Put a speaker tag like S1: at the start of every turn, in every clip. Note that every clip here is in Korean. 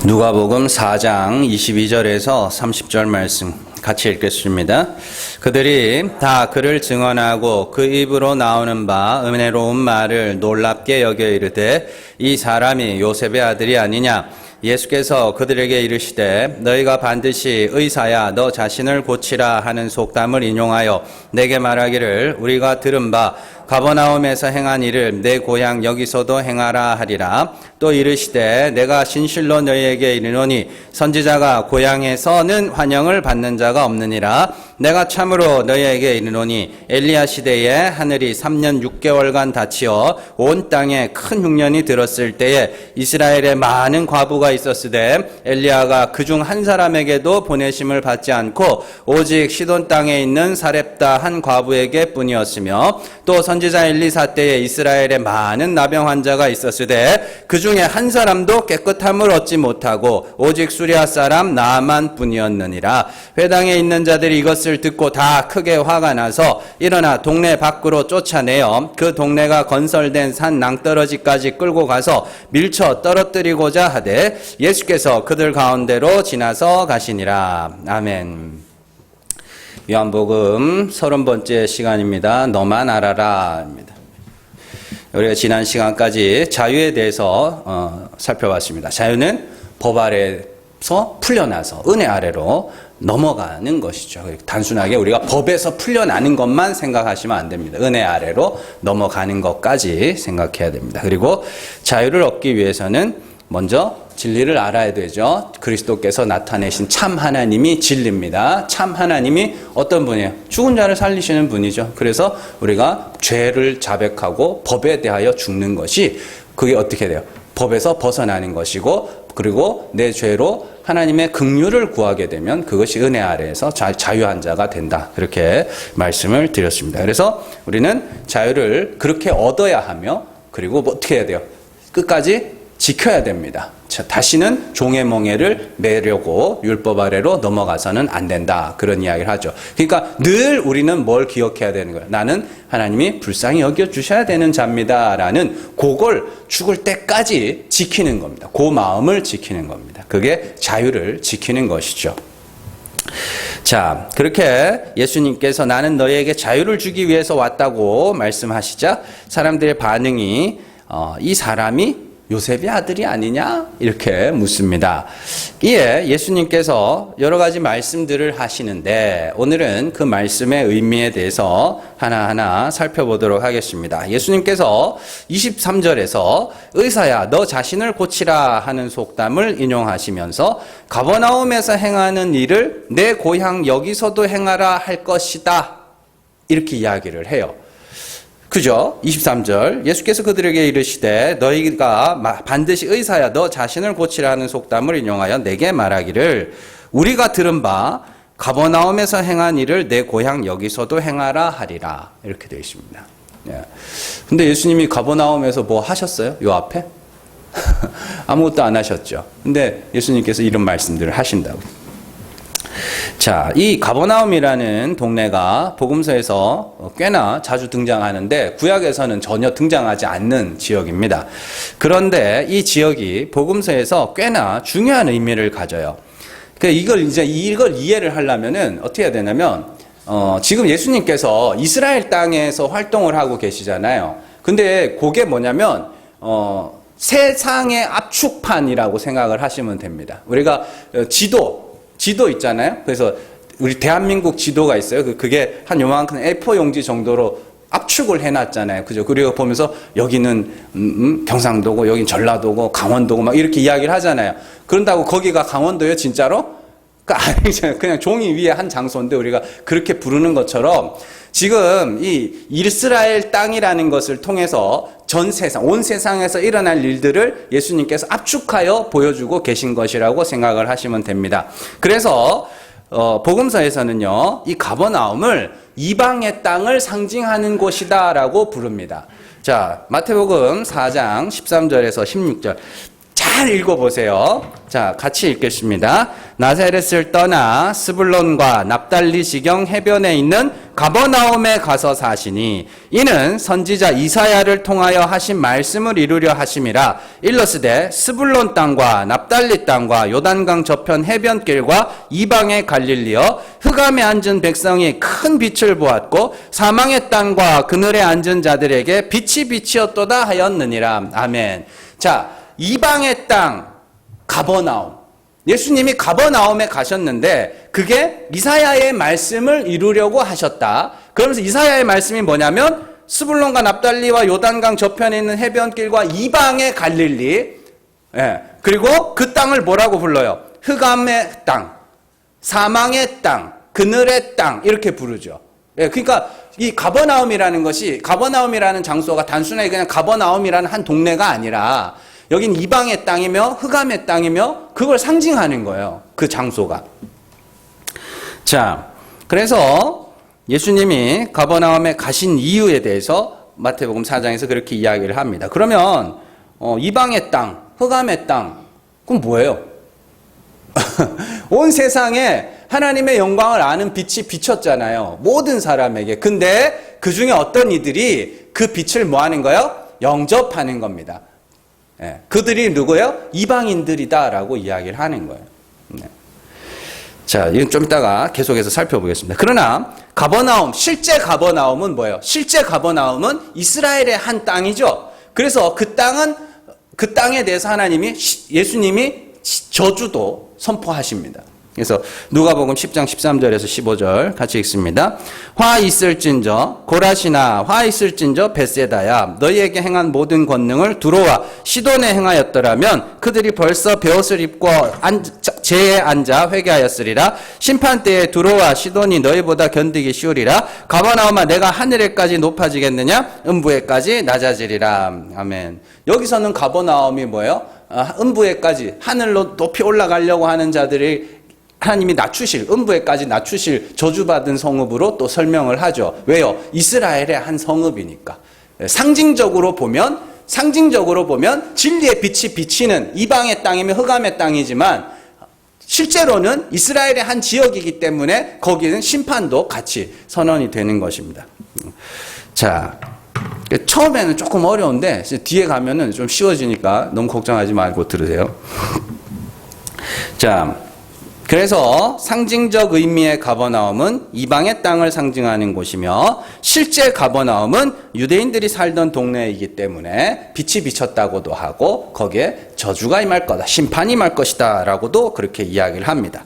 S1: 누가복음 4장 22절에서 30절 말씀 같이 읽겠습니다. 그들이 다 그를 증언하고 그 입으로 나오는 바 은혜로운 말을 놀랍게 여겨 이르되 이 사람이 요셉의 아들이 아니냐. 예수께서 그들에게 이르시되 너희가 반드시 의사야 너 자신을 고치라 하는 속담을 인용하여 내게 말하기를 우리가 들은 바 가버나움에서 행한 일을 내 고향 여기서도 행하라 하리라. 또 이르시되 내가 진실로 너희에게 이르노니 선지자가 고향에서는 환영을 받는 자가 없느니라. 내가 참으로 너희에게 이르노니 엘리야 시대에 하늘이 3년 6개월간 닫히어 온 땅에 큰 흉년이 들었을 때에 이스라엘에 많은 과부가 있었으되 엘리야가 그중 한 사람에게도 보내심을 받지 않고 오직 시돈 땅에 있는 사렙다 한 과부에게 뿐이었으며 또 선지자 엘리사 때에 이스라엘에 많은 나병 환자가 있었으되 그 중에 한 사람도 깨끗함을 얻지 못하고 오직 수리아 사람 나만 뿐이었느니라. 회당에 있는 자들이 이것을 듣고 다 크게 화가 나서 일어나 동네 밖으로 쫓아내어 그 동네가 건설된 산 낭떠러지까지 끌고 가서 밀쳐 떨어뜨리고자 하되 예수께서 그들 가운데로 지나서 가시니라. 아멘. 요한복음 30번째 시간입니다. 너만 알아라입니다. 우리가 지난 시간까지 자유에 대해서 살펴봤습니다. 자유는 법 아래서 풀려나서 은혜 아래로 넘어가는 것이죠. 단순하게 우리가 법에서 풀려나는 것만 생각하시면 안 됩니다. 은혜 아래로 넘어가는 것까지 생각해야 됩니다. 그리고 자유를 얻기 위해서는 먼저 진리를 알아야 되죠. 그리스도께서 나타내신 참 하나님이 진리입니다. 참 하나님이 어떤 분이에요? 죽은 자를 살리시는 분이죠. 그래서 우리가 죄를 자백하고 법에 대하여 죽는 것이 그게 어떻게 돼요? 법에서 벗어나는 것이고 그리고 내 죄로 하나님의 긍휼을 구하게 되면 그것이 은혜 아래에서 자유한 자가 된다. 그렇게 말씀을 드렸습니다. 그래서 우리는 자유를 그렇게 얻어야 하며 그리고 뭐 어떻게 해야 돼요? 끝까지 지켜야 됩니다. 다시는 종의 멍에를 매려고 율법 아래로 넘어가서는 안 된다. 그런 이야기를 하죠. 그러니까 늘 우리는 뭘 기억해야 되는 거예요. 나는 하나님이 불쌍히 여겨주셔야 되는 자입니다. 라는 그걸 죽을 때까지 지키는 겁니다. 그 마음을 지키는 겁니다. 그게 자유를 지키는 것이죠. 자, 그렇게 예수님께서 나는 너희에게 자유를 주기 위해서 왔다고 말씀하시자 사람들의 반응이 이 사람이 요셉의 아들이 아니냐? 이렇게 묻습니다. 이에 예수님께서 여러 가지 말씀들을 하시는데 오늘은 그 말씀의 의미에 대해서 하나하나 살펴보도록 하겠습니다. 예수님께서 23절에서 의사야 너 자신을 고치라 하는 속담을 인용하시면서 가버나움에서 행하는 일을 내 고향 여기서도 행하라 할 것이다. 이렇게 이야기를 해요. 그죠? 23절 예수께서 그들에게 이르시되 너희가 반드시 의사야 너 자신을 고치라 하는 속담을 인용하여 내게 말하기를 우리가 들은 바 가버나움에서 행한 일을 내 고향 여기서도 행하라 하리라. 이렇게 되어 있습니다. 근데 예수님이 가버나움에서 뭐 하셨어요? 요 앞에? 아무것도 안 하셨죠. 근데 예수님께서 이런 말씀들을 하신다고. 자, 이 가버나움이라는 동네가 복음서에서 꽤나 자주 등장하는데 구약에서는 전혀 등장하지 않는 지역입니다. 그런데 이 지역이 복음서에서 꽤나 중요한 의미를 가져요. 이걸 이해를 하려면은 어떻게 해야 되냐면 지금 예수님께서 이스라엘 땅에서 활동을 하고 계시잖아요. 근데 그게 뭐냐면 세상의 압축판이라고 생각을 하시면 됩니다. 우리가 지도 있잖아요. 그래서 우리 대한민국 지도가 있어요. 그게 한 요만큼 A4 용지 정도로 압축을 해놨잖아요. 그죠? 그리고 보면서 여기는 경상도고 여긴 전라도고 강원도고 막 이렇게 이야기를 하잖아요. 그런다고 거기가 강원도예요, 진짜로? 아니잖아요. 그냥 종이 위에 한 장소인데 우리가 그렇게 부르는 것처럼 지금 이 이스라엘 땅이라는 것을 통해서 전 세상, 온 세상에서 일어날 일들을 예수님께서 압축하여 보여주고 계신 것이라고 생각을 하시면 됩니다. 그래서 복음서에서는요, 이 가버나움을 이방의 땅을 상징하는 곳이다라고 부릅니다. 자, 마태복음 4장 13절에서 16절. 잘 읽어보세요. 자, 같이 읽겠습니다. 나사렛을 떠나 스불론과 납달리 지경 해변에 있는 가버나움에 가서 사시니 이는 선지자 이사야를 통하여 하신 말씀을 이루려 하심이라. 일러스되 스불론 땅과 납달리 땅과 요단강 저편 해변길과 이방의 갈릴리여 흑암에 앉은 백성이 큰 빛을 보았고 사망의 땅과 그늘에 앉은 자들에게 빛이 빛이었도다 하였느니라. 아멘. 자, 이방의 땅 가버나움. 예수님이 가버나움에 가셨는데 그게 이사야의 말씀을 이루려고 하셨다. 그러면서 이사야의 말씀이 뭐냐면 스불론과 납달리와 요단강 저편에 있는 해변길과 이방의 갈릴리. 예. 그리고 그 땅을 뭐라고 불러요? 흑암의 땅, 사망의 땅, 그늘의 땅 이렇게 부르죠. 예. 그러니까 이 가버나움이라는 것이 가버나움이라는 장소가 단순하게 그냥 가버나움이라는 한 동네가 아니라 여긴 이방의 땅이며 흑암의 땅이며 그걸 상징하는 거예요. 그 장소가. 자, 그래서 예수님이 가버나움에 가신 이유에 대해서 마태복음 4장에서 그렇게 이야기를 합니다. 그러면 이방의 땅, 흑암의 땅, 그럼 뭐예요? 온 세상에 하나님의 영광을 아는 빛이 비쳤잖아요. 모든 사람에게. 근데 그 중에 어떤 이들이 그 빛을 뭐 하는 거예요? 영접하는 겁니다. 예, 그들이 누구예요? 이방인들이다라고 이야기를 하는 거예요. 네. 자, 이건 좀 이따가 계속해서 살펴보겠습니다. 그러나 가버나움, 실제 가버나움은 뭐예요? 실제 가버나움은 이스라엘의 한 땅이죠. 그래서 그 땅에 대해서 예수님이 저주도 선포하십니다. 그래서 누가복음 10장 13절에서 15절 같이 읽습니다. 화 있을진저 고라시나 화 있을진저 벳세다야 너희에게 행한 모든 권능을 두로와 시돈에 행하였더라면 그들이 벌써 베옷을 입고 제에 앉아 회개하였으리라. 심판때에 두로와 시돈이 너희보다 견디기 쉬우리라. 가버나움아 내가 하늘에까지 높아지겠느냐 음부에까지 낮아지리라. 아멘. 여기서는 가버나움이 뭐예요? 음부에까지 하늘로 높이 올라가려고 하는 자들이 하나님이 낮추실, 음부에까지 낮추실 저주받은 성읍으로 또 설명을 하죠. 왜요? 이스라엘의 한 성읍이니까. 상징적으로 보면 진리의 빛이 비치는 이방의 땅이면 흑암의 땅이지만 실제로는 이스라엘의 한 지역이기 때문에 거기는 심판도 같이 선언이 되는 것입니다. 자, 처음에는 조금 어려운데 뒤에 가면은 좀 쉬워지니까 너무 걱정하지 말고 들으세요. 자, 그래서 상징적 의미의 가버나움은 이방의 땅을 상징하는 곳이며 실제 가버나움은 유대인들이 살던 동네이기 때문에 빛이 비쳤다고도 하고 거기에 저주가 임할 거다, 심판이 임할 것이다 라고도 그렇게 이야기를 합니다.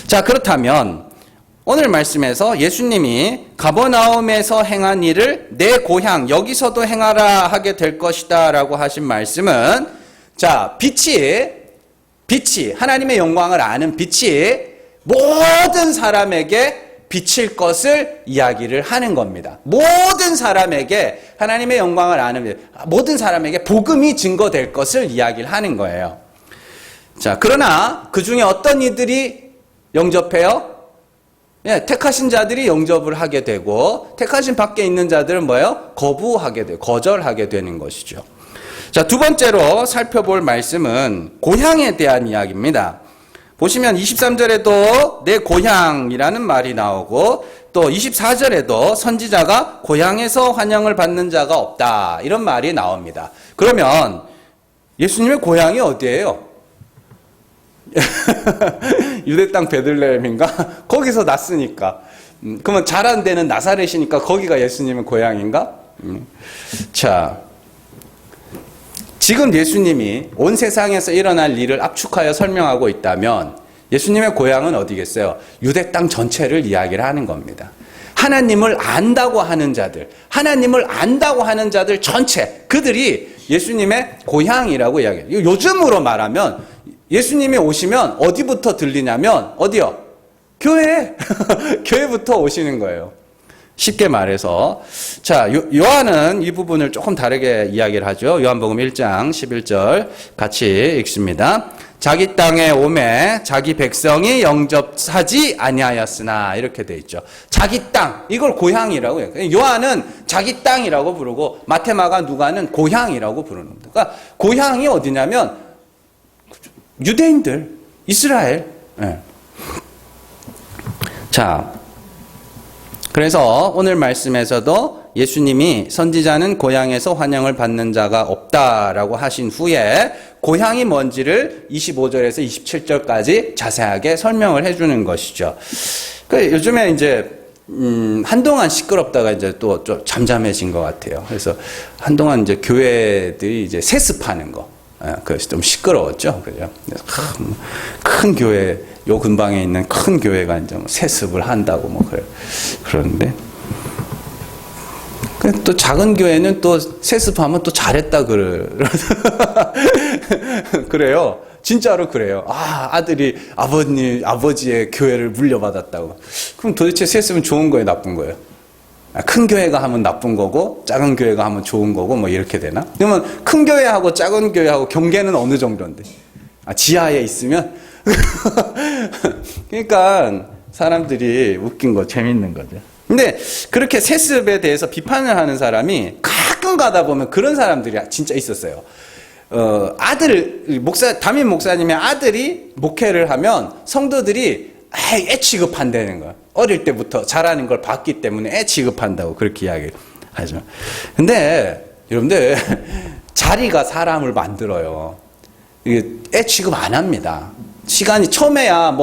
S1: 자, 그렇다면 오늘 말씀에서 예수님이 가버나움에서 행한 일을 내 고향 여기서도 행하라 하게 될 것이다 라고 하신 말씀은 자, 빛이 하나님의 영광을 아는 빛이 모든 사람에게 비칠 것을 이야기를 하는 겁니다. 모든 사람에게 하나님의 영광을 아는 모든 사람에게 복음이 증거될 것을 이야기를 하는 거예요. 자, 그러나 그 중에 어떤 이들이 영접해요? 예, 택하신 자들이 영접을 하게 되고 택하신 밖에 있는 자들은 뭐예요? 거절하게 되는 것이죠. 자, 두 번째로 살펴볼 말씀은 고향에 대한 이야기입니다. 보시면 23절에도 내 고향이라는 말이 나오고 또 24절에도 선지자가 고향에서 환영을 받는 자가 없다 이런 말이 나옵니다. 그러면 예수님의 고향이 어디예요? 유대 땅 베들레헴인가? 거기서 났으니까. 그러면 자란 데는 나사렛이니까 거기가 예수님의 고향인가? 자, 지금 예수님이 온 세상에서 일어날 일을 압축하여 설명하고 있다면 예수님의 고향은 어디겠어요? 유대 땅 전체를 이야기를 하는 겁니다. 하나님을 안다고 하는 자들 전체, 그들이 예수님의 고향이라고 이야기해요. 요즘으로 말하면 예수님이 오시면 어디부터 들리냐면 어디요? 교회. 교회부터 오시는 거예요. 쉽게 말해서. 자, 요한은 이 부분을 조금 다르게 이야기를 하죠. 요한복음 1장 11절 같이 읽습니다. 자기 땅에 오매 자기 백성이 영접하지 아니하였으나 이렇게 돼 있죠. 자기 땅, 이걸 고향이라고 해요. 요한은 자기 땅이라고 부르고 마태, 마가, 누가는 고향이라고 부르는 겁니다. 그러니까 고향이 어디냐면 유대인들, 이스라엘. 예. 자, 그래서 오늘 말씀에서도 예수님이 선지자는 고향에서 환영을 받는 자가 없다라고 하신 후에 고향이 뭔지를 25절에서 27절까지 자세하게 설명을 해주는 것이죠. 요즘에 이제 한동안 시끄럽다가 이제 또 좀 잠잠해진 것 같아요. 그래서 한동안 이제 교회들이 이제 세습하는 거, 그래서 좀 시끄러웠죠, 그죠? 큰 교회, 요 근방에 있는 큰 교회가 이제 뭐 세습을 한다고 뭐 그러는데, 또 작은 교회는 또 세습하면 또 잘했다 그래요. 진짜로 그래요. 아들이 아버지의 교회를 물려받았다고. 그럼 도대체 세습은 좋은 거예요, 나쁜 거예요? 큰 교회가 하면 나쁜 거고, 작은 교회가 하면 좋은 거고, 뭐 이렇게 되나? 그러면 큰 교회하고 작은 교회하고 경계는 어느 정도인데? 지하에 있으면? 그러니까 사람들이 웃긴 거, 재밌는 거죠. 근데 그렇게 세습에 대해서 비판을 하는 사람이 가끔 가다 보면 그런 사람들이 진짜 있었어요. 담임 목사님의 아들이 목회를 하면 성도들이 애 취급한다는 거야. 어릴 때부터 잘하는 걸 봤기 때문에 애 취급한다고 그렇게 이야기를 하죠. 근데 여러분들, 자리가 사람을 만들어요. 이게 애 취급 안 합니다. 시간이 처음에야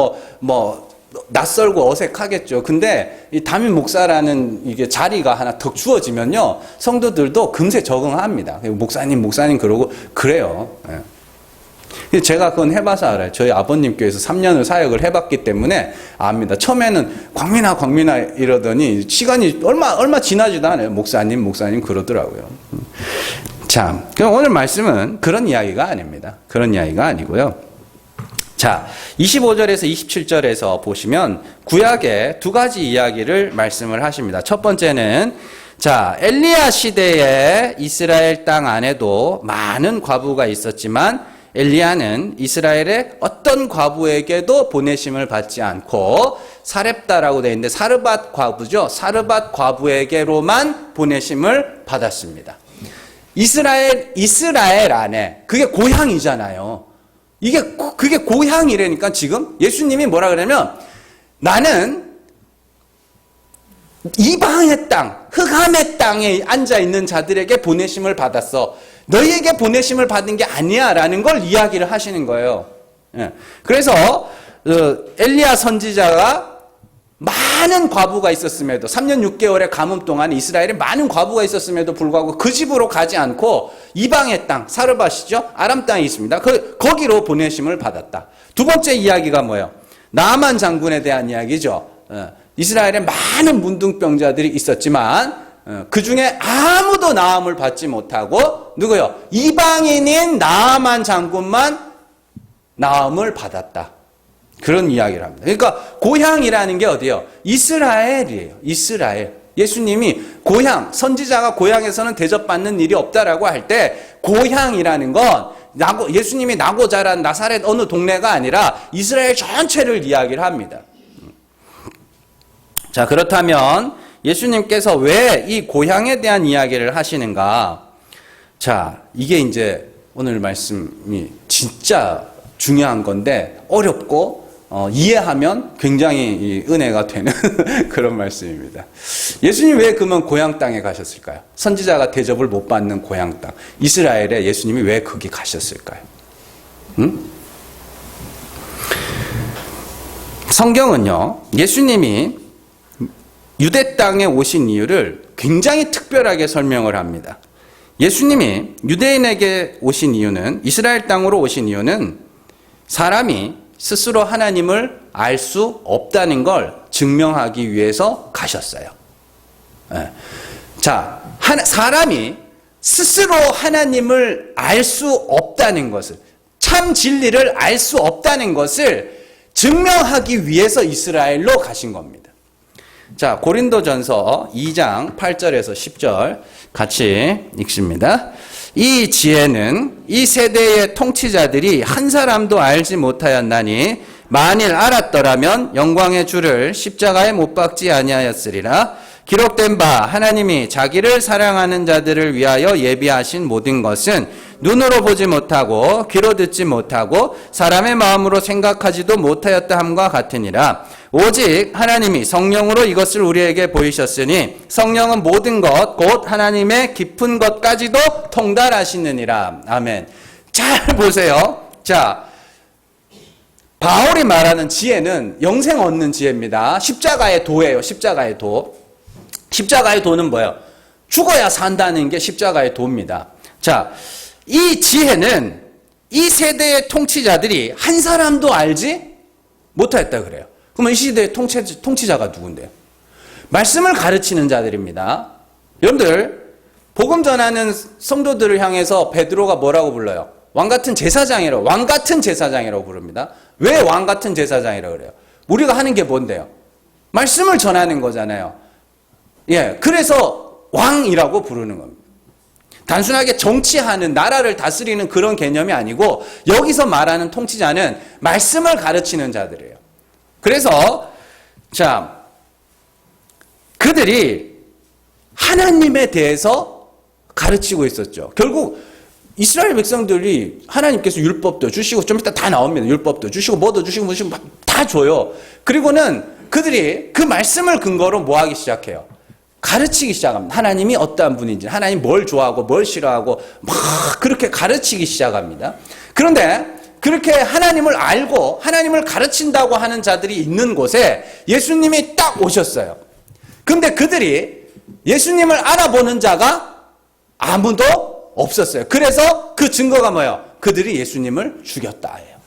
S1: 낯설고 어색하겠죠. 근데 이 담임 목사라는 이게 자리가 하나 더 주어지면요, 성도들도 금세 적응합니다. 목사님 그러고 그래요. 예. 제가 그건 해봐서 알아요. 저희 아버님 교회에서 3년을 사역을 해봤기 때문에 압니다. 처음에는 광민아 이러더니 시간이 얼마 지나지도 않아요. 목사님 그러더라고요. 자, 그럼 오늘 말씀은 그런 이야기가 아닙니다. 그런 이야기가 아니고요. 자, 25절에서 27절에서 보시면 구약의 두 가지 이야기를 말씀을 하십니다. 첫 번째는, 자, 엘리야 시대에 이스라엘 땅 안에도 많은 과부가 있었지만 엘리야는 이스라엘의 어떤 과부에게도 보내심을 받지 않고, 사렙다라고 되어 있는데 사르밧 과부죠. 사르밧 과부에게로만 보내심을 받았습니다. 이스라엘 안에, 그게 고향이잖아요. 그게 고향이라니까. 지금 예수님이 뭐라 그러냐면, 나는 이방의 땅, 흑암의 땅에 앉아있는 자들에게 보내심을 받았어. 너희에게 보내심을 받은 게 아니야 라는 걸 이야기를 하시는 거예요. 그래서 엘리야 선지자가 많은 과부가 있었음에도, 3년 6개월의 가뭄 동안 이스라엘에 많은 과부가 있었음에도 불구하고 그 집으로 가지 않고 이방의 땅, 사르밧이죠, 아람 땅이 있습니다. 거기로 보내심을 받았다. 두 번째 이야기가 뭐예요? 나아만 장군에 대한 이야기죠. 이스라엘에 많은 문둥병자들이 있었지만 그 중에 아무도 나음을 받지 못하고, 누구요? 이방인인 나아만 장군만 나음을 받았다. 그런 이야기를 합니다. 그러니까 고향이라는 게 어디예요? 이스라엘이에요. 이스라엘. 예수님이 고향, 선지자가 고향에서는 대접받는 일이 없다라고 할 때, 고향이라는 건 예수님이 나고 자란 나사렛 어느 동네가 아니라 이스라엘 전체를 이야기를 합니다. 자, 그렇다면 예수님께서 왜 이 고향에 대한 이야기를 하시는가? 자, 이게 이제 오늘 말씀이 진짜 중요한 건데 어렵고 이해하면 굉장히 은혜가 되는 그런 말씀입니다. 예수님 왜 그러면 고향 땅에 가셨을까요? 선지자가 대접을 못 받는 고향 땅, 이스라엘에 예수님이 왜 거기 가셨을까요? 성경은요, 예수님이 유대 땅에 오신 이유를 굉장히 특별하게 설명을 합니다. 예수님이 유대인에게 오신 이유는, 이스라엘 땅으로 오신 이유는 사람이 스스로 하나님을 알 수 없다는 걸 증명하기 위해서 가셨어요. 자, 사람이 스스로 하나님을 알 수 없다는 것을, 참 진리를 알 수 없다는 것을 증명하기 위해서 이스라엘로 가신 겁니다. 자, 고린도전서 2장 8절에서 10절 같이 읽습니다. 이 지혜는 이 세대의 통치자들이 한 사람도 알지 못하였나니 만일 알았더라면 영광의 주를 십자가에 못 박지 아니하였으리라. 기록된 바 하나님이 자기를 사랑하는 자들을 위하여 예비하신 모든 것은 눈으로 보지 못하고 귀로 듣지 못하고 사람의 마음으로 생각하지도 못하였다 함과 같으니라. 오직 하나님이 성령으로 이것을 우리에게 보이셨으니 성령은 모든 것 곧 하나님의 깊은 것까지도 통달하시느니라. 아멘. 잘 보세요. 자, 바울이 말하는 지혜는 영생 얻는 지혜입니다. 십자가의 도예요. 십자가의 도. 십자가의 도는 뭐예요? 죽어야 산다는 게 십자가의 도입니다. 자, 이 지혜는 이 세대의 통치자들이 한 사람도 알지 못했다 그래요. 그러면 이 시대의 통치자가 누군데요? 말씀을 가르치는 자들입니다. 여러분들, 복음 전하는 성도들을 향해서 베드로가 뭐라고 불러요? 왕같은 제사장이라고, 왕같은 제사장이라고 부릅니다. 왜 왕같은 제사장이라고 그래요? 우리가 하는 게 뭔데요? 말씀을 전하는 거잖아요. 예, 그래서 왕이라고 부르는 겁니다. 단순하게 정치하는, 나라를 다스리는 그런 개념이 아니고 여기서 말하는 통치자는 말씀을 가르치는 자들이에요. 그래서 자, 그들이 하나님에 대해서 가르치고 있었죠. 결국 이스라엘 백성들이 하나님께서 율법도 주시고 좀 이따 다 나옵니다. 율법도 주시고 뭐도 주시고 다 줘요. 그리고는 그들이 그 말씀을 근거로 뭐 하기 시작해요? 가르치기 시작합니다. 하나님이 어떠한 분인지, 하나님 뭘 좋아하고 뭘 싫어하고 막 그렇게 가르치기 시작합니다. 그런데 그렇게 하나님을 알고 하나님을 가르친다고 하는 자들이 있는 곳에 예수님이 딱 오셨어요. 근데 그들이 예수님을 알아보는 자가 아무도 없었어요. 그래서 그 증거가 뭐예요? 그들이 예수님을 죽였다예요.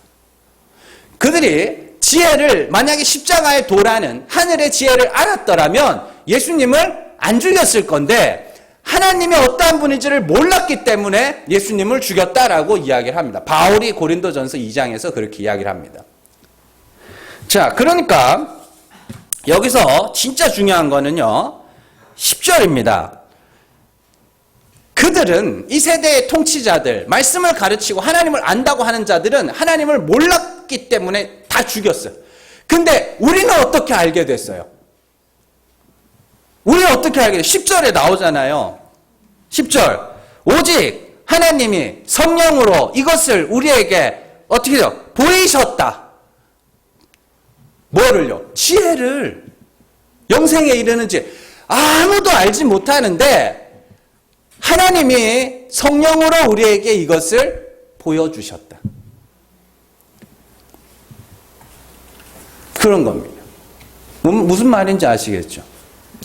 S1: 그들이 지혜를, 만약에 십자가의 도라는 하늘의 지혜를 알았더라면 예수님을 안 죽였을 건데 하나님이 어떠한 분인지를 몰랐기 때문에 예수님을 죽였다라고 이야기를 합니다. 바울이 고린도전서 2장에서 그렇게 이야기를 합니다. 자, 그러니까 여기서 진짜 중요한 거는요, 10절입니다. 그들은, 이 세대의 통치자들, 말씀을 가르치고 하나님을 안다고 하는 자들은 하나님을 몰랐기 때문에 다 죽였어요. 근데 우리는 어떻게 알게 됐어요? 우리는 어떻게 알게 됐어요? 10절에 나오잖아요. 10절. 오직 하나님이 성령으로 이것을 우리에게 어떻게 해요? 보이셨다. 뭐를요? 지혜를. 영생에 이르는 지혜. 아무도 알지 못하는데 하나님이 성령으로 우리에게 이것을 보여주셨다. 그런 겁니다. 무슨 말인지 아시겠죠?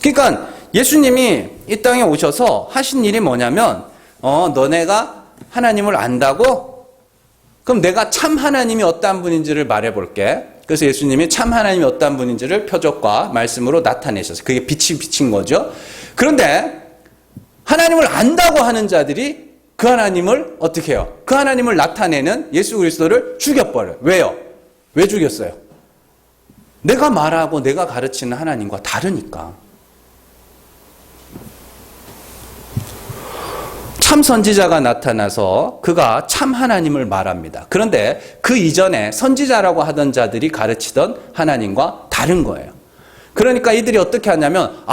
S1: 그러니까 예수님이 이 땅에 오셔서 하신 일이 뭐냐면 너네가 하나님을 안다고? 그럼 내가 참 하나님이 어떠한 분인지를 말해볼게. 그래서 예수님이 참 하나님이 어떠한 분인지를 표적과 말씀으로 나타내셨어요. 그게 빛이 비친 거죠. 그런데 하나님을 안다고 하는 자들이 그 하나님을 어떻게 해요? 그 하나님을 나타내는 예수 그리스도를 죽여버려요. 왜요? 왜 죽였어요? 내가 말하고 내가 가르치는 하나님과 다르니까. 참 선지자가 나타나서 그가 참 하나님을 말합니다. 그런데 그 이전에 선지자라고 하던 자들이 가르치던 하나님과 다른 거예요. 그러니까 이들이 어떻게 하냐면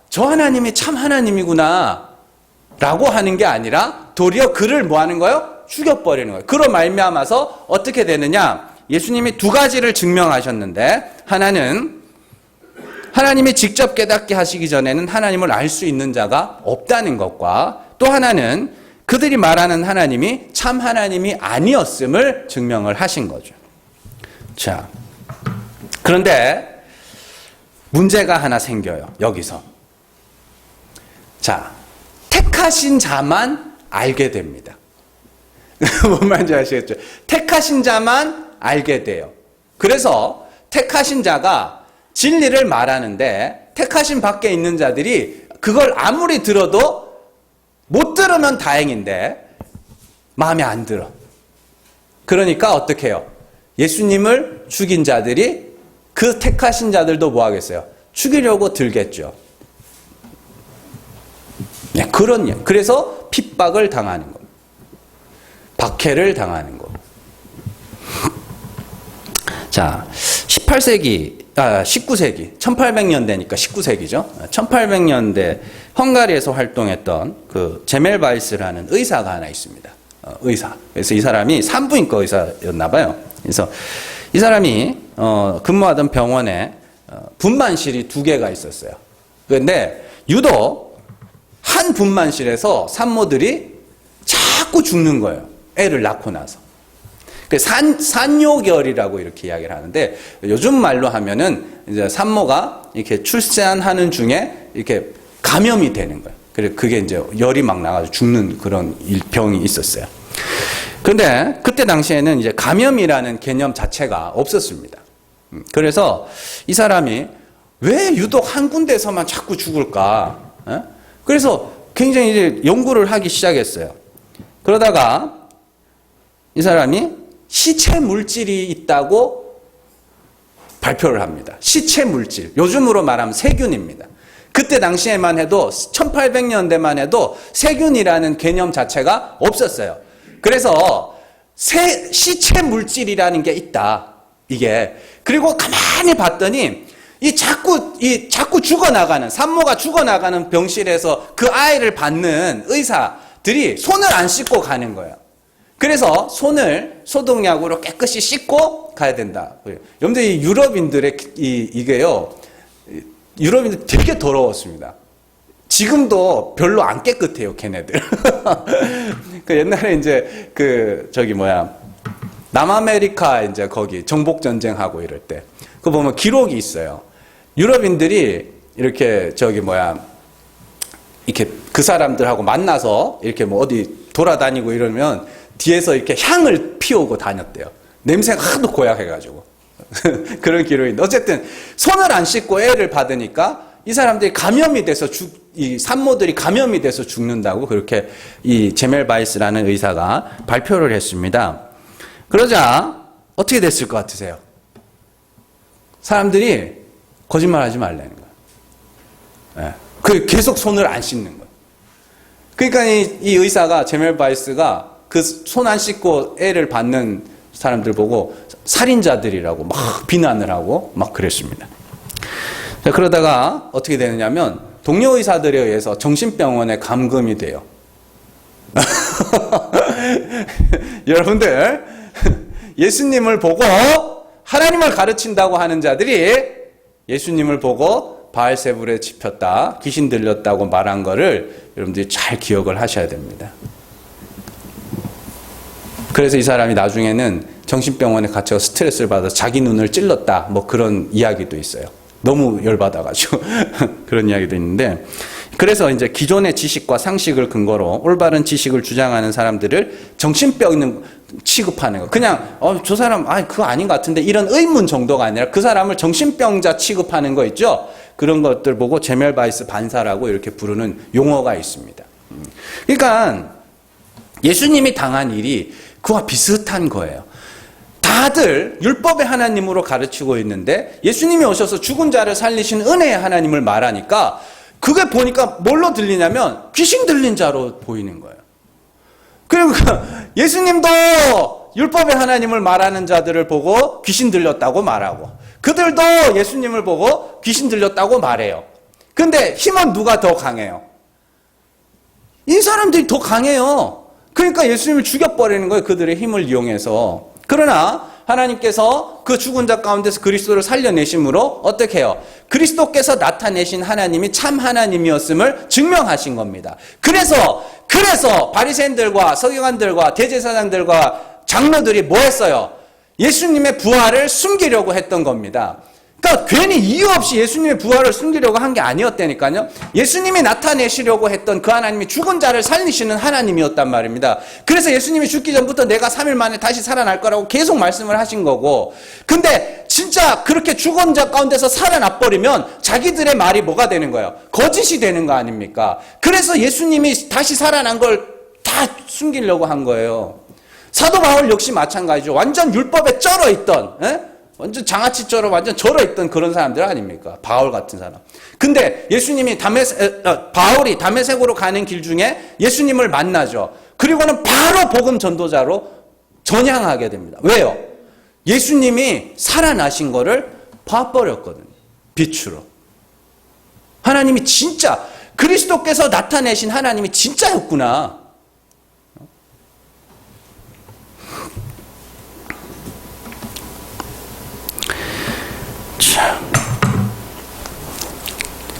S1: 저 하나님이 참 하나님이구나 라고 하는 게 아니라 도리어 그를 뭐 하는 거예요? 죽여버리는 거예요. 그로 말미암아서 어떻게 되느냐? 예수님이 두 가지를 증명하셨는데, 하나는 하나님이 직접 깨닫게 하시기 전에는 하나님을 알 수 있는 자가 없다는 것과, 또 하나는 그들이 말하는 하나님이 참 하나님이 아니었음을 증명을 하신 거죠. 자, 그런데 문제가 하나 생겨요. 여기서. 자, 택하신 자만 알게 됩니다. 뭔 말인지 아시겠죠? 택하신 자만 알게 돼요. 그래서 택하신 자가 진리를 말하는데 택하신 밖에 있는 자들이 그걸 아무리 들어도 못 들으면 다행인데 마음에 안 들어. 그러니까 어떻게 해요? 예수님을 죽인 자들이 그 택하신 자들도 뭐 하겠어요? 죽이려고 들겠죠. 네, 그래서 핍박을 당하는 겁니다. 박해를 당하는 겁니다. 자, 19세기, 1800년대니까 19세기죠. 1800년대 헝가리에서 활동했던 그 제멜바이스라는 의사가 하나 있습니다. 의사. 그래서 이 사람이 산부인과 의사였나 봐요. 그래서 이 사람이 근무하던 병원에 분만실이 2개가 있었어요. 그런데 유독 한 분만실에서 산모들이 자꾸 죽는 거예요. 애를 낳고 나서. 산요결이라고 이렇게 이야기를 하는데, 요즘 말로 하면은 이제 산모가 이렇게 출산하는 중에 이렇게 감염이 되는 거예요. 그래서 그게 이제 열이 막 나가지고 죽는 그런 병이 있었어요. 근데 그때 당시에는 이제 감염이라는 개념 자체가 없었습니다. 그래서 이 사람이 왜 유독 한 군데서만 자꾸 죽을까? 그래서 굉장히 이제 연구를 하기 시작했어요. 그러다가 이 사람이 시체 물질이 있다고 발표를 합니다. 시체 물질. 요즘으로 말하면 세균입니다. 그때 당시에만 해도 1800년대만 해도 세균이라는 개념 자체가 없었어요. 그래서 시체 물질이라는 게 있다. 이게. 그리고 가만히 봤더니 자꾸 죽어나가는, 산모가 죽어나가는 병실에서 그 아이를 받는 의사들이 손을 안 씻고 가는 거예요. 그래서 손을 소독약으로 깨끗이 씻고 가야 된다. 여러분들 유럽인들의 이게요, 유럽인들 되게 더러웠습니다. 지금도 별로 안 깨끗해요, 걔네들. 그 옛날에 이제 남아메리카 이제 거기 정복 전쟁하고 이럴 때, 그거 보면 기록이 있어요. 유럽인들이 이렇게 이렇게 그 사람들하고 만나서 이렇게 뭐 어디 돌아다니고 이러면 뒤에서 이렇게 향을 피우고 다녔대요. 냄새가 하도 고약해가지고. 그런 기록인데, 어쨌든 손을 안 씻고 애를 받으니까 이 사람들이 감염이 돼서 이 산모들이 감염이 돼서 죽는다고 그렇게 이 제멜바이스라는 의사가 발표를 했습니다. 그러자 어떻게 됐을 것 같으세요? 사람들이 거짓말하지 말라는 거예요. 그 계속 손을 안 씻는 거예요. 그러니까 이 의사가, 제멜바이스가 그 손 안 씻고 애를 받는 사람들 보고 살인자들이라고 막 비난을 하고 막 그랬습니다. 자, 그러다가 어떻게 되느냐면 동료 의사들에 의해서 정신병원에 감금이 돼요. 여러분들, 예수님을 보고 하나님을 가르친다고 하는 자들이 예수님을 보고 바알세불에 집혔다, 귀신 들렸다고 말한 거를 여러분들이 잘 기억을 하셔야 됩니다. 그래서 이 사람이 나중에는 정신병원에 갇혀 스트레스를 받아서 자기 눈을 찔렀다, 뭐 그런 이야기도 있어요. 너무 열받아가지고. 그런 이야기도 있는데, 그래서 이제 기존의 지식과 상식을 근거로 올바른 지식을 주장하는 사람들을 정신병 취급하는 거. 그냥 저 사람 그거 아닌 것 같은데, 이런 의문 정도가 아니라 그 사람을 정신병자 취급하는 거 있죠. 그런 것들 보고 제멜바이스 반사라고 이렇게 부르는 용어가 있습니다. 그러니까 예수님이 당한 일이 그와 비슷한 거예요. 다들 율법의 하나님으로 가르치고 있는데 예수님이 오셔서 죽은 자를 살리신 은혜의 하나님을 말하니까 그게 보니까 뭘로 들리냐면 귀신 들린 자로 보이는 거예요. 그러니까 예수님도 율법의 하나님을 말하는 자들을 보고 귀신 들렸다고 말하고, 그들도 예수님을 보고 귀신 들렸다고 말해요. 근데 힘은 누가 더 강해요? 이 사람들이 더 강해요. 그러니까 예수님을 죽여버리는 거예요, 그들의 힘을 이용해서. 그러나 하나님께서 그 죽은 자 가운데서 그리스도를 살려내심으로 어떻게 해요? 그리스도께서 나타내신 하나님이 참 하나님이었음을 증명하신 겁니다. 그래서 바리새인들과 서기관들과 대제사장들과 장로들이 뭐 했어요? 예수님의 부활을 숨기려고 했던 겁니다. 그러니까 괜히 이유 없이 예수님의 부활을 숨기려고 한 게 아니었다니까요. 예수님이 나타내시려고 했던 그 하나님이 죽은 자를 살리시는 하나님이었단 말입니다. 그래서 예수님이 죽기 전부터 내가 3일 만에 다시 살아날 거라고 계속 말씀을 하신 거고, 근데 진짜 그렇게 죽은 자 가운데서 살아나 버리면 자기들의 말이 뭐가 되는 거예요? 거짓이 되는 거 아닙니까? 그래서 예수님이 다시 살아난 걸 다 숨기려고 한 거예요. 사도 바울 역시 마찬가지죠. 완전 율법에 쩔어 있던, 완전 장아찌처럼 완전 절어있던 그런 사람들 아닙니까? 바울 같은 사람. 근데 예수님이 바울이 다메섹으로 가는 길 중에 예수님을 만나죠. 그리고는 바로 복음 전도자로 전향하게 됩니다. 왜요? 예수님이 살아나신 거를 봐버렸거든요. 빛으로. 하나님이 진짜, 그리스도께서 나타내신 하나님이 진짜였구나.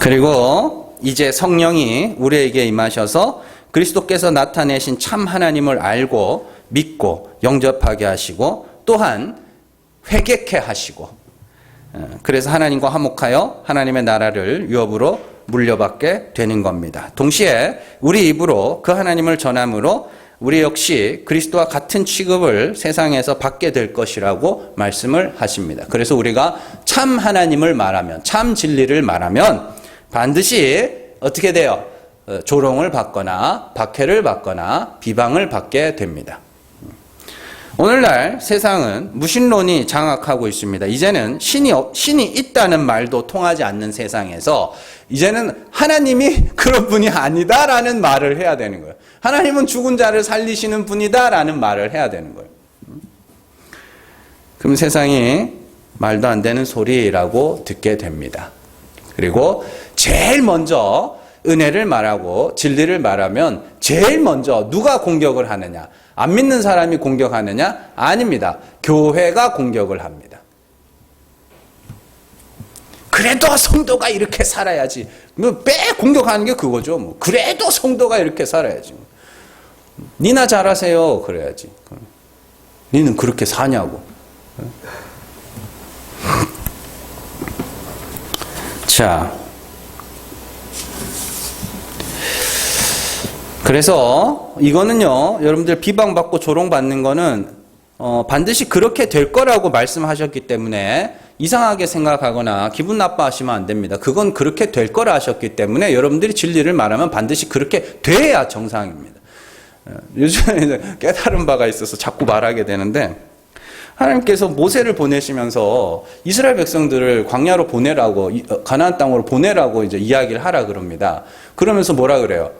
S1: 그리고 이제 성령이 우리에게 임하셔서 그리스도께서 나타내신 참 하나님을 알고 믿고 영접하게 하시고 또한 회개케 하시고, 그래서 하나님과 화목하여 하나님의 나라를 유업으로 물려받게 되는 겁니다. 동시에 우리 입으로 그 하나님을 전함으로 우리 역시 그리스도와 같은 취급을 세상에서 받게 될 것이라고 말씀을 하십니다. 그래서 우리가 참 하나님을 말하면, 참 진리를 말하면 반드시 어떻게 돼요? 조롱을 받거나 박해를 받거나 비방을 받게 됩니다. 오늘날 세상은 무신론이 장악하고 있습니다. 이제는 신이 있다는 말도 통하지 않는 세상에서 이제는 하나님이 그런 분이 아니다라는 말을 해야 되는 거예요. 하나님은 죽은 자를 살리시는 분이다라는 말을 해야 되는 거예요. 그럼 세상이 말도 안 되는 소리라고 듣게 됩니다. 그리고 제일 먼저 은혜를 말하고 진리를 말하면 제일 먼저 누가 공격을 하느냐? 안 믿는 사람이 공격하느냐? 아닙니다. 교회가 공격을 합니다. 그래도 성도가 이렇게 살아야지. 매 공격하는 게 그거죠. 그래도 성도가 이렇게 살아야지. 니나 잘하세요. 그래야지. 니는 그렇게 사냐고. 자, 그래서 이거는요, 여러분들 비방받고 조롱받는 거는 반드시 그렇게 될 거라고 말씀하셨기 때문에 이상하게 생각하거나 기분 나빠하시면 안 됩니다. 그건 그렇게 될 거라 하셨기 때문에 여러분들이 진리를 말하면 반드시 그렇게 돼야 정상입니다. 요즘에 깨달은 바가 있어서 자꾸 말하게 되는데, 하나님께서 모세를 보내시면서 이스라엘 백성들을 광야로 보내라고, 가나안 땅으로 보내라고 이제 이야기를 하라 그럽니다. 그러면서 뭐라 그래요?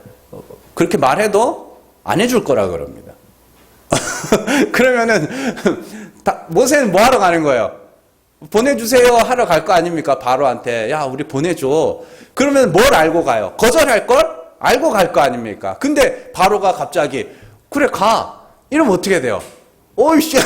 S1: 그렇게 말해도 안 해줄 거라 그럽니다. 그러면은 모세는 뭐 하러 가는 거예요? 보내주세요 하러 갈 거 아닙니까? 바로한테 야 우리 보내줘. 그러면 뭘 알고 가요? 거절할 걸? 알고 갈 거 아닙니까? 근데 바로가 갑자기 그래 가. 이러면 어떻게 돼요? 어이씨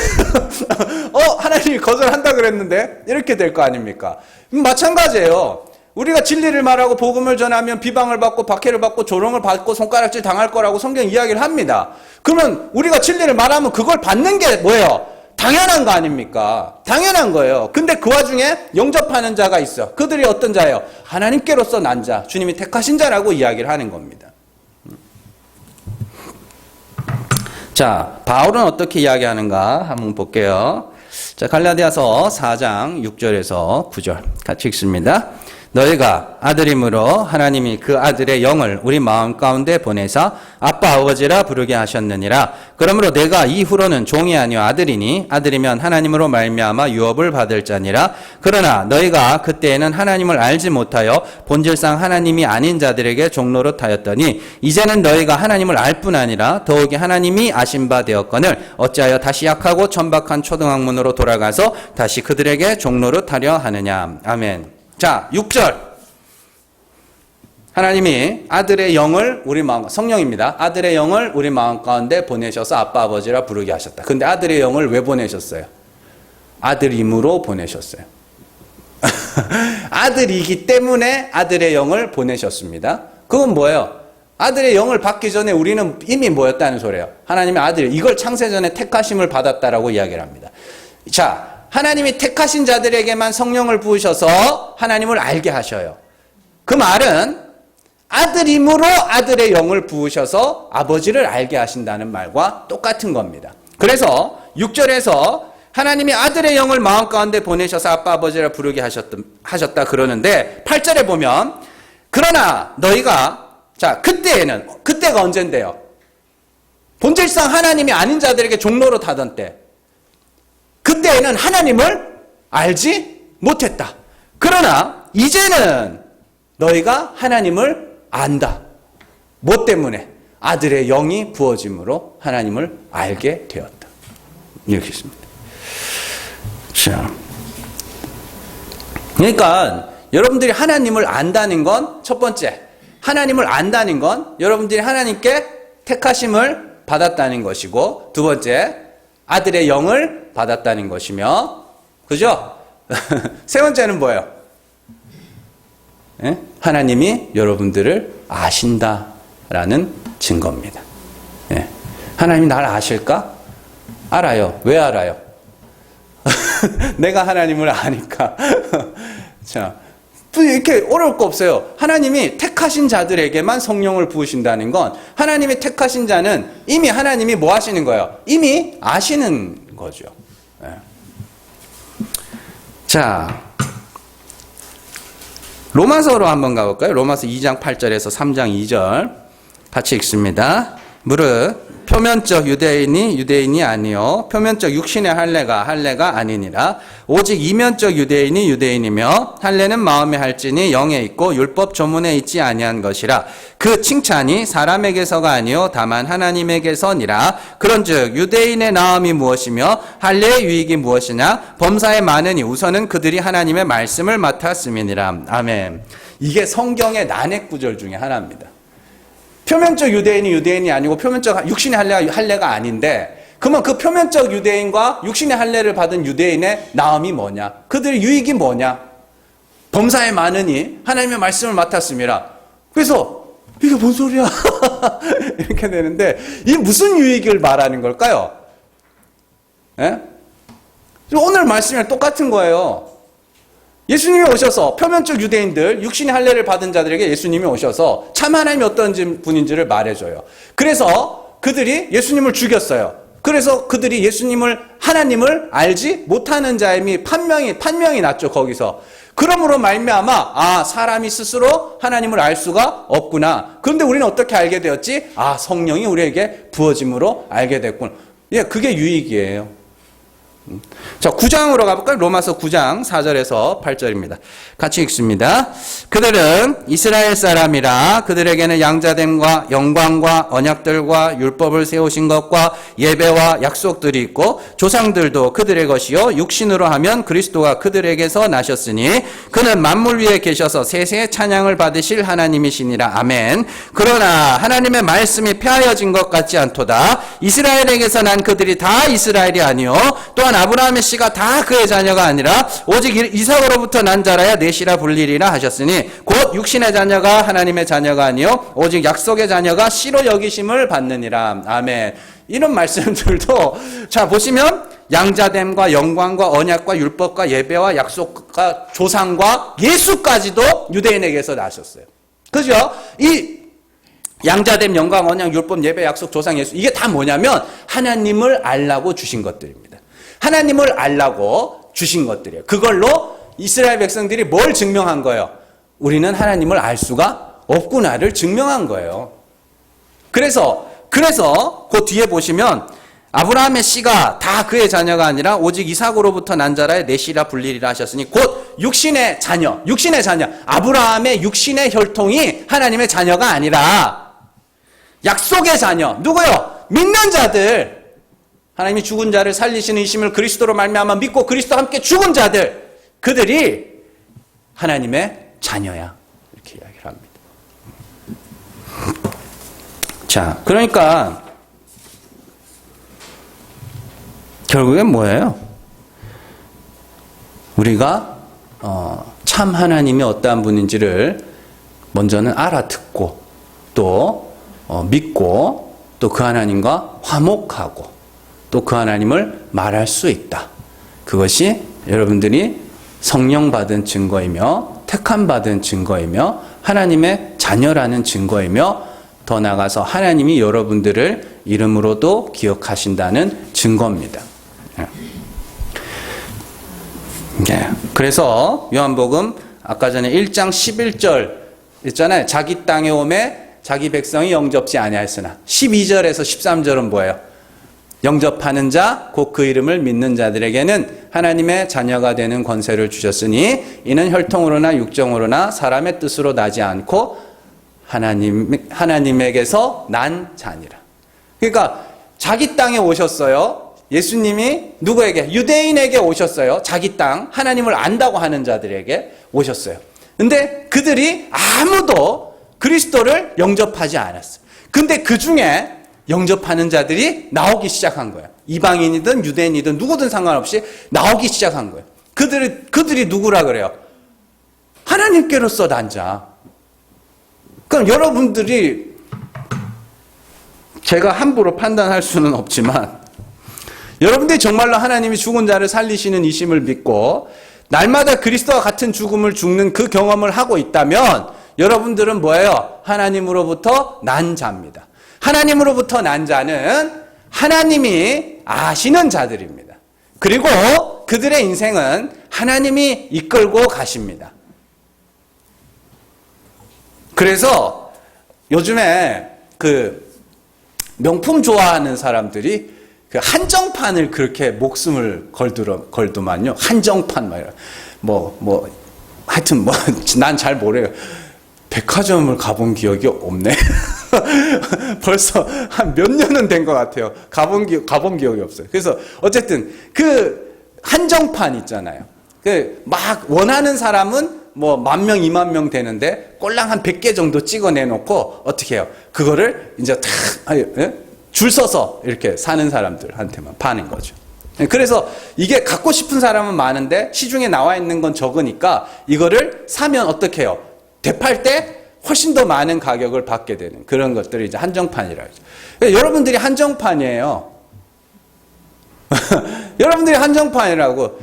S1: 하나님이 거절한다 그랬는데 이렇게 될 거 아닙니까? 마찬가지예요. 우리가 진리를 말하고 복음을 전하면 비방을 받고 박해를 받고 조롱을 받고 손가락질 당할 거라고 성경 이야기를 합니다. 그러면 우리가 진리를 말하면 그걸 받는 게 뭐예요? 당연한 거 아닙니까? 당연한 거예요. 근데 그 와중에 영접하는 자가 있어. 그들이 어떤 자예요? 하나님께로서 난 자, 주님이 택하신 자라고 이야기를 하는 겁니다. 자, 바울은 어떻게 이야기하는가 한번 볼게요. 자, 갈라디아서 4장 6절에서 9절 같이 읽습니다. 너희가 아들임으로 하나님이 그 아들의 영을 우리 마음 가운데 보내사 아빠 아버지라 부르게 하셨느니라. 그러므로 내가 이후로는 종이 아니요 아들이니 아들이면 하나님으로 말미암아 유업을 받을 자니라. 그러나 너희가 그때에는 하나님을 알지 못하여 본질상 하나님이 아닌 자들에게 종노릇하였더니 이제는 너희가 하나님을 알 뿐 아니라 더욱이 하나님이 아신 바 되었거늘 어찌하여 다시 약하고 천박한 초등학문으로 돌아가서 다시 그들에게 종노릇하려 하느냐. 아멘. 자, 6절. 하나님이 아들의 영을 우리 마음, 성령입니다. 아들의 영을 우리 마음 가운데 보내셔서 아빠 아버지라 부르게 하셨다. 근데 아들의 영을 왜 보내셨어요? 아들임으로 보내셨어요. 아들이기 때문에 아들의 영을 보내셨습니다. 그건 뭐예요? 아들의 영을 받기 전에 우리는 이미 뭐였다는 소리예요? 하나님의 아들, 이걸 창세전에 택하심을 받았다라고 이야기를 합니다. 자, 하나님이 택하신 자들에게만 성령을 부으셔서 하나님을 알게 하셔요. 그 말은 아들임으로 아들의 영을 부으셔서 아버지를 알게 하신다는 말과 똑같은 겁니다. 그래서 6절에서 하나님이 아들의 영을 마음 가운데 보내셔서 아빠 아버지라 부르게 하셨다 그러는데 8절에 보면 그러나 너희가 자 그때가 언젠데요? 본질상 하나님이 아닌 자들에게 종노릇 하던 때 그때에는 하나님을 알지 못했다. 그러나 이제는 너희가 하나님을 안다. 뭐 때문에? 아들의 영이 부어짐으로 하나님을 알게 되었다. 이렇게 있습니다. 자, 그러니까 여러분들이 하나님을 안다는 건 첫 번째, 하나님을 안다는 건 여러분들이 하나님께 택하심을 받았다는 것이고 두 번째, 아들의 영을 받았다는 것이며, 그죠? 세 번째는 뭐예요? 예? 하나님이 여러분들을 아신다라는 증거입니다. 예. 하나님이 나를 아실까? 알아요. 왜 알아요? 내가 하나님을 아니까. 자, 이렇게 어려울 거 없어요. 하나님이 택하신 자들에게만 성령을 부으신다는 건 하나님이 택하신 자는 이미 하나님이 뭐 하시는 거예요? 이미 아시는 거죠. 네. 자, 로마서로 한번 가볼까요? 로마서 2장 8절에서 3장 2절 같이 읽습니다. 무릇 표면적 유대인이 아니요 표면적 육신의 할례가 아니니라. 오직 이면적 유대인이 유대인이며 할례는 마음에 할지니 영에 있고 율법 조문에 있지 아니한 것이라. 그 칭찬이 사람에게서가 아니요 다만 하나님에게서니라. 그런즉 유대인의 나음이 무엇이며 할례의 유익이 무엇이냐? 범사에 많으니 우선은 그들이 하나님의 말씀을 맡았음이니라. 아멘. 이게 성경의 난해 구절 중에 하나입니다. 표면적 유대인이 아니고 표면적 육신의 할례가 아닌데, 그러면 그 표면적 유대인과 육신의 할례를 받은 유대인의 나음이 뭐냐? 그들의 유익이 뭐냐? 범사에 많으니 하나님의 말씀을 맡았습니다. 그래서 이게 뭔 소리야? 이렇게 되는데 이 무슨 유익을 말하는 걸까요? 예? 오늘 말씀이랑 똑같은 거예요. 예수님이 오셔서 표면적 유대인들, 육신의 할례를 받은 자들에게 예수님이 오셔서 참 하나님이 어떤 분인지를 말해줘요. 그래서 그들이 예수님을 죽였어요. 그래서 그들이 하나님을 알지 못하는 자임이 판명이 났죠, 거기서. 그러므로 말미암아, 사람이 스스로 하나님을 알 수가 없구나. 그런데 우리는 어떻게 알게 되었지? 성령이 우리에게 부어짐으로 알게 됐군. 예, 그게 유익이에요. 자, 9장으로 가볼까요? 로마서 9장 4절에서 8절입니다. 같이 읽습니다. 그들은 이스라엘 사람이라 그들에게는 양자됨과 영광과 언약들과 율법을 세우신 것과 예배와 약속들이 있고 조상들도 그들의 것이요 육신으로 하면 그리스도가 그들에게서 나셨으니 그는 만물 위에 계셔서 세세의 찬양을 받으실 하나님이시니라. 아멘. 그러나 하나님의 말씀이 폐하여진 것 같지 않도다. 이스라엘에게서 난 그들이 다 이스라엘이 아니요 또한 아브라함의 씨가 다 그의 자녀가 아니라 오직 이삭으로부터 난 자라야 넷이라 불리리라 하셨으니 곧 육신의 자녀가 하나님의 자녀가 아니요 오직 약속의 자녀가 씨로 여기심을 받느니라. 아멘. 이런 말씀들도 자 보시면 양자됨과 영광과 언약과 율법과 예배와 약속과 조상과 예수까지도 유대인에게서 나셨어요. 그죠? 이 양자됨, 영광, 언약, 율법, 예배, 약속, 조상, 예수 이게 다 뭐냐면 하나님을 알라고 주신 것들입니다. 하나님을 알라고 주신 것들이에요. 그걸로 이스라엘 백성들이 뭘 증명한 거예요? 우리는 하나님을 알 수가 없구나를 증명한 거예요. 그래서 그 뒤에 보시면 아브라함의 씨가 다 그의 자녀가 아니라 오직 이삭으로부터 난 자라에 넷이라 불리리라 하셨으니 곧 육신의 자녀 아브라함의 육신의 혈통이 하나님의 자녀가 아니라 약속의 자녀 누구요? 믿는 자들, 하나님이 죽은 자를 살리시는 이심을 그리스도로 말미암아 믿고 그리스도와 함께 죽은 자들, 그들이 하나님의 자녀야 이렇게 이야기를 합니다. 자, 그러니까 결국엔 뭐예요? 우리가 참 하나님이 어떠한 분인지를 먼저는 알아듣고 또 믿고 또 그 하나님과 화목하고 또 그 하나님을 말할 수 있다. 그것이 여러분들이 성령 받은 증거이며 택함 받은 증거이며 하나님의 자녀라는 증거이며 더 나아가서 하나님이 여러분들을 이름으로도 기억하신다는 증거입니다. 네. 그래서 요한복음 아까 전에 1장 11절 있잖아요. 자기 땅에 오매 자기 백성이 영접지 아니하였으나 12절에서 13절은 뭐예요? 영접하는 자, 곧 그 이름을 믿는 자들에게는 하나님의 자녀가 되는 권세를 주셨으니 이는 혈통으로나 육정으로나 사람의 뜻으로 나지 않고 하나님에게서 난 자니라. 그러니까 자기 땅에 오셨어요. 예수님이 누구에게? 유대인에게 오셨어요. 자기 땅, 하나님을 안다고 하는 자들에게 오셨어요. 근데 그들이 아무도 그리스도를 영접하지 않았어요. 근데 그 중에 영접하는 자들이 나오기 시작한 거예요. 이방인이든 유대인이든 누구든 상관없이 나오기 시작한 거예요. 그들이 누구라 그래요? 하나님께로서 난자. 그럼 여러분들이 제가 함부로 판단할 수는 없지만 여러분들이 정말로 하나님이 죽은 자를 살리시는 이심을 믿고 날마다 그리스도와 같은 죽음을 죽는 그 경험을 하고 있다면 여러분들은 뭐예요? 하나님으로부터 난 자입니다. 하나님으로부터 난 자는 하나님이 아시는 자들입니다. 그리고 그들의 인생은 하나님이 이끌고 가십니다. 그래서 요즘에 그 명품 좋아하는 사람들이 그 한정판을 그렇게 목숨을 걸더만요. 한정판 말이야. 하여튼 난 잘 모르요. 백화점을 가본 기억이 없네. 벌써 한 몇 년은 된 것 같아요. 가본 기억이 없어요. 그래서 어쨌든 그 한정판 있잖아요. 그 막 원하는 사람은 뭐 10,000명, 20,000명 되는데 꼴랑 한 100개 정도 찍어내놓고 어떻게 해요? 그거를 이제 줄 서서 이렇게 사는 사람들한테만 파는 거죠. 그래서 이게 갖고 싶은 사람은 많은데 시중에 나와 있는 건 적으니까 이거를 사면 어떻게 해요? 되팔 때 훨씬 더 많은 가격을 받게 되는 그런 것들이 이제 한정판이라고 하죠. 그러니까 여러분들이 한정판이에요. 여러분들이 한정판이라고.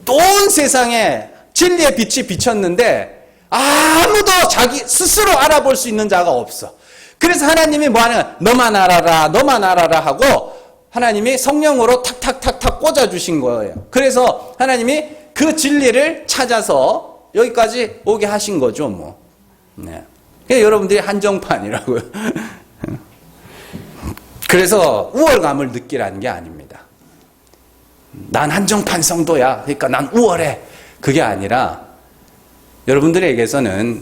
S1: 온 세상에 진리의 빛이 비쳤는데 아무도 자기 스스로 알아볼 수 있는 자가 없어. 그래서 하나님이 뭐하는 거야? 너만 알아라, 너만 알아라 하고 하나님이 성령으로 탁탁탁탁 꽂아주신 거예요. 그래서 하나님이 그 진리를 찾아서 여기까지 오게 하신 거죠, 뭐. 네. 그러니까 여러분들이 한정판이라고요. 그래서 우월감을 느끼라는 게 아닙니다. 난 한정판 성도야. 그러니까 난 우월해. 그게 아니라 여러분들에게서는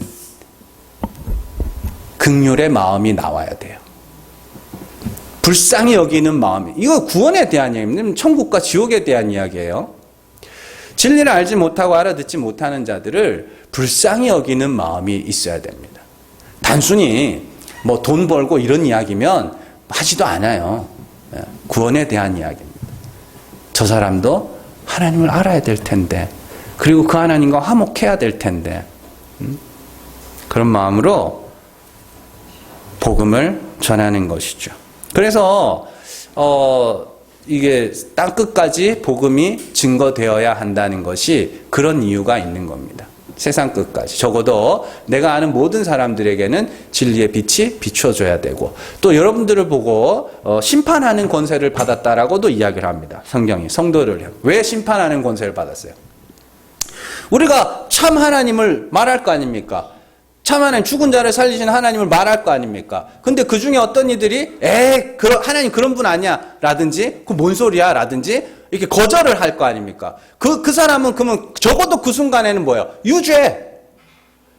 S1: 긍휼의 마음이 나와야 돼요. 불쌍히 여기는 마음이. 이거 구원에 대한 이야기입니다. 천국과 지옥에 대한 이야기예요. 진리를 알지 못하고 알아듣지 못하는 자들을 불쌍히 여기는 마음이 있어야 됩니다. 단순히 뭐 돈 벌고 이런 이야기면 하지도 않아요. 구원에 대한 이야기입니다. 저 사람도 하나님을 알아야 될 텐데, 그리고 그 하나님과 화목해야 될 텐데, 그런 마음으로 복음을 전하는 것이죠. 그래서 이게 땅끝까지 복음이 증거되어야 한다는 것이 그런 이유가 있는 겁니다. 세상 끝까지. 적어도 내가 아는 모든 사람들에게는 진리의 빛이 비춰줘야 되고, 또 여러분들을 보고 심판하는 권세를 받았다라고도 이야기를 합니다. 성경이 성도를. 왜 심판하는 권세를 받았어요? 우리가 참 하나님을 말할 거 아닙니까? 참 하나님, 죽은 자를 살리시는 하나님을 말할 거 아닙니까? 근데 그 중에 어떤 이들이 하나님 그런 분 아니야 라든지 그 뭔 소리야 라든지 이렇게 거절을 할 거 아닙니까? 그 사람은 그러면 적어도 그 순간에는 뭐예요? 유죄.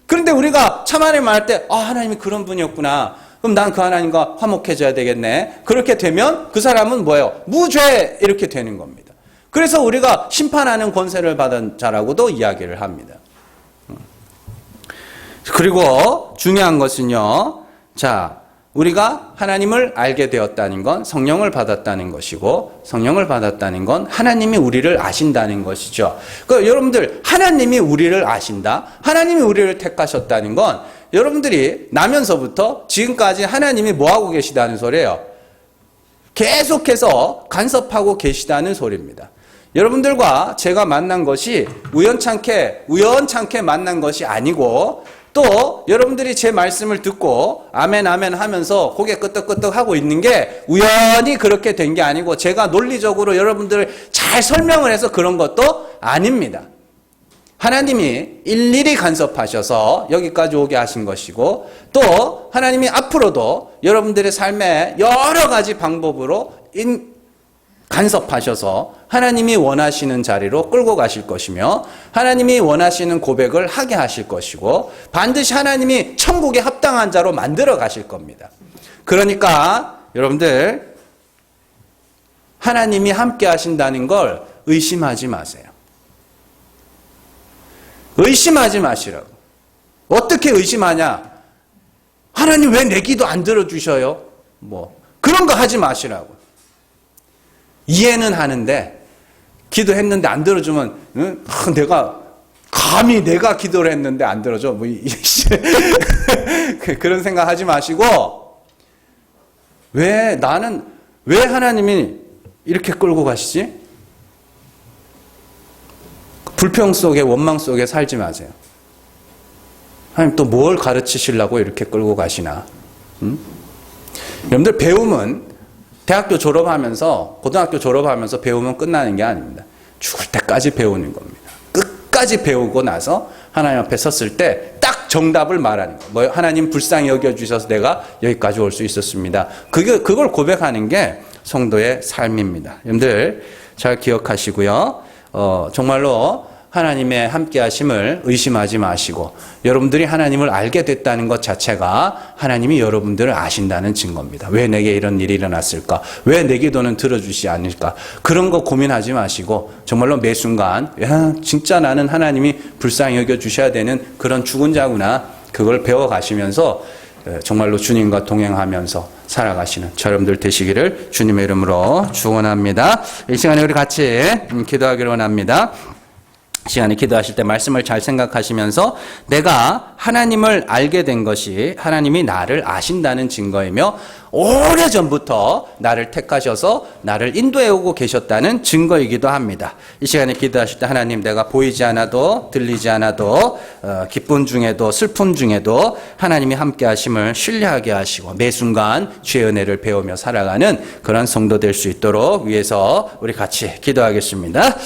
S1: 그런데 우리가 참 하나님 말할 때 하나님이 그런 분이었구나. 그럼 난 그 하나님과 화목해져야 되겠네. 그렇게 되면 그 사람은 뭐예요? 무죄. 이렇게 되는 겁니다. 그래서 우리가 심판하는 권세를 받은 자라고도 이야기를 합니다. 그리고 중요한 것은요. 자, 우리가 하나님을 알게 되었다는 건 성령을 받았다는 것이고, 성령을 받았다는 건 하나님이 우리를 아신다는 것이죠. 그러니까 여러분들, 하나님이 우리를 아신다, 하나님이 우리를 택하셨다는 건 여러분들이 나면서부터 지금까지 하나님이 뭐하고 계시다는 소리예요? 계속해서 간섭하고 계시다는 소리입니다. 여러분들과 제가 만난 것이 우연찮게 만난 것이 아니고, 또 여러분들이 제 말씀을 듣고 아멘 아멘 하면서 고개 끄덕끄덕 하고 있는 게 우연히 그렇게 된 게 아니고, 제가 논리적으로 여러분들을 잘 설명을 해서 그런 것도 아닙니다. 하나님이 일일이 간섭하셔서 여기까지 오게 하신 것이고, 또 하나님이 앞으로도 여러분들의 삶에 여러 가지 방법으로 간섭하셔서 하나님이 원하시는 자리로 끌고 가실 것이며, 하나님이 원하시는 고백을 하게 하실 것이고, 반드시 하나님이 천국에 합당한 자로 만들어 가실 겁니다. 그러니까 여러분들, 하나님이 함께 하신다는 걸 의심하지 마세요. 의심하지 마시라고. 어떻게 의심하냐? 하나님 왜 내 기도 안 들어주셔요? 그런 거 하지 마시라고. 이해는 하는데 기도했는데 안 들어주면 내가 감히 내가 기도를 했는데 안 들어줘. 뭐 그런 생각 하지 마시고, 왜 하나님이 이렇게 끌고 가시지? 불평 속에, 원망 속에 살지 마세요. 하나님 또 뭘 가르치시려고 이렇게 끌고 가시나? 여러분들, 배움은 대학교 졸업하면서, 고등학교 졸업하면서 배우면 끝나는 게 아닙니다. 죽을 때까지 배우는 겁니다. 끝까지 배우고 나서 하나님 앞에 섰을 때 딱 정답을 말하는 거예요. 뭐 하나님 불쌍히 여겨주셔서 내가 여기까지 올 수 있었습니다. 그걸 고백하는 게 성도의 삶입니다. 여러분들 잘 기억하시고요. 정말로 하나님의 함께 하심을 의심하지 마시고, 여러분들이 하나님을 알게 됐다는 것 자체가 하나님이 여러분들을 아신다는 증거입니다. 왜 내게 이런 일이 일어났을까? 왜 내 기도는 들어주시 않을까? 그런 거 고민하지 마시고, 정말로 매 순간, 야, 진짜 나는 하나님이 불쌍히 여겨주셔야 되는 그런 죽은 자구나. 그걸 배워가시면서 정말로 주님과 동행하면서 살아가시는 저 여러분들 되시기를 주님의 이름으로 축원합니다. 이 시간에 우리 같이 기도하기를 원합니다. 시간에 기도하실 때 말씀을 잘 생각하시면서, 내가 하나님을 알게 된 것이 하나님이 나를 아신다는 증거이며 오래전부터 나를 택하셔서 나를 인도해 오고 계셨다는 증거이기도 합니다. 이 시간에 기도하실 때, 하나님, 내가 보이지 않아도 들리지 않아도 기쁨 중에도 슬픔 중에도 하나님이 함께 하심을 신뢰하게 하시고 매 순간 주의 은혜를 배우며 살아가는 그런 성도 될 수 있도록 위해서 우리 같이 기도하겠습니다.